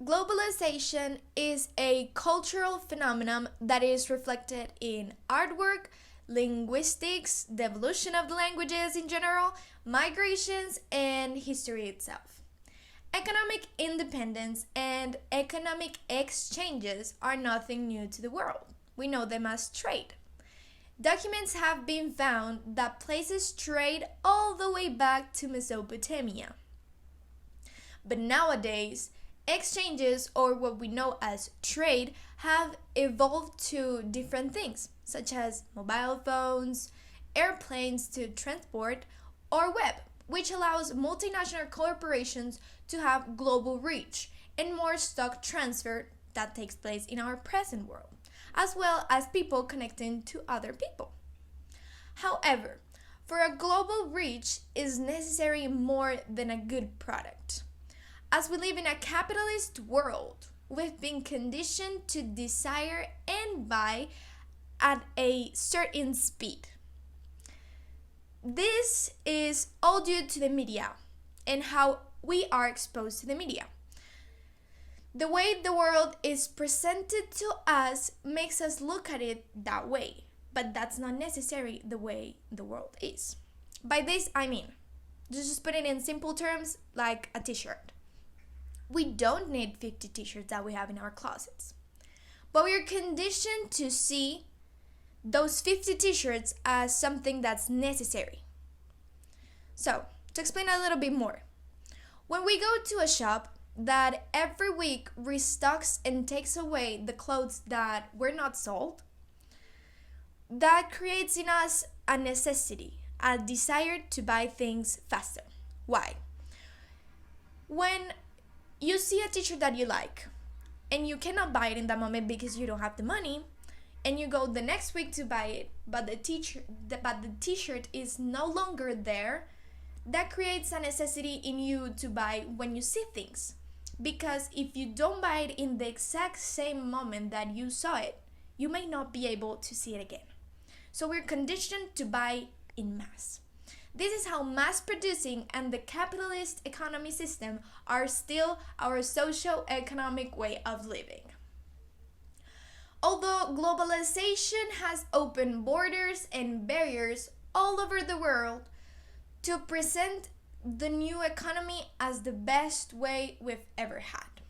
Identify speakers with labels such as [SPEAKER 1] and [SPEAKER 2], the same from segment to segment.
[SPEAKER 1] Globalization is a cultural phenomenon that is reflected in artwork, linguistics, the evolution of the languages in general, migrations, and history itself. Economic independence and economic exchanges are nothing new to the world. We know them as trade. Documents have been found that places trade all the way back to Mesopotamia. But nowadays, exchanges, or what we know as trade, have evolved to different things, such as mobile phones, airplanes to transport, or web, which allows multinational corporations to have global reach and more stock transfer that takes place in our present world, as well as people connecting to other people. However, for a global reach is necessary more than a good product. As we live in a capitalist world, we've been conditioned to desire and buy at a certain speed. This is all due to the media and how we are exposed to the media. The way the world is presented to us makes us look at it that way, but that's not necessarily the way the world is. By this, I mean, just put it in simple terms, like a t-shirt. We don't need 50 t-shirts that we have in our closets, but we are conditioned to see those 50 t-shirts as something that's necessary. So, to explain a little bit more, when we go to a shop that every week restocks and takes away the clothes that were not sold, that creates in us a necessity, a desire to buy things faster. Why? When you see a t-shirt that you like and you cannot buy it in that moment because you don't have the money, and you go the next week to buy it, but the t-shirt is no longer there, that creates a necessity in you to buy when you see things. Because if you don't buy it in the exact same moment that you saw it, you may not be able to see it again. So we're conditioned to buy in mass. This is how mass producing and the capitalist economy system are still our socio-economic way of living. Although globalization has opened borders and barriers all over the world to present the new economy as the best way we've ever had.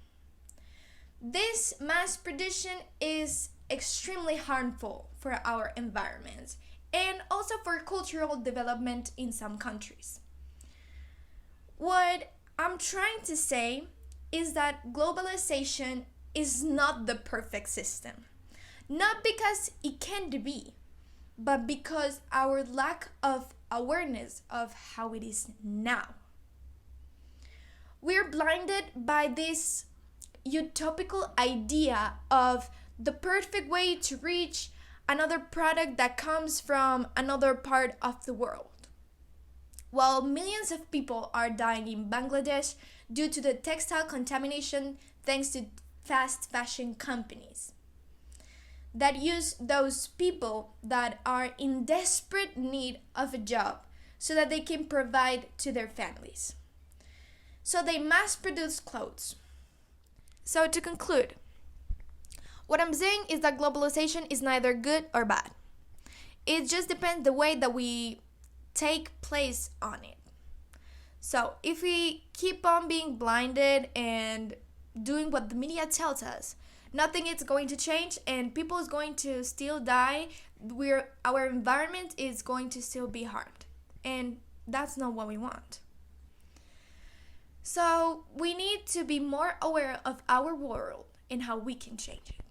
[SPEAKER 1] This mass production is extremely harmful for our environment and also for cultural development in some countries. What I'm trying to say is that globalization is not the perfect system. Not because it can't be, but because our lack of awareness of how it is now. We're blinded by this utopical idea of the perfect way to reach another product that comes from another part of the world. While millions of people are dying in Bangladesh due to the textile contamination thanks to fast fashion companies that use those people that are in desperate need of a job so that they can provide to their families. So they mass produce clothes. So to conclude, what I'm saying is that globalization is neither good or bad. It just depends the way that we take place on it. So if we keep on being blinded and doing what the media tells us, nothing is going to change and people is going to still die. Our environment is going to still be harmed. And that's not what we want. So we need to be more aware of our world and how we can change it.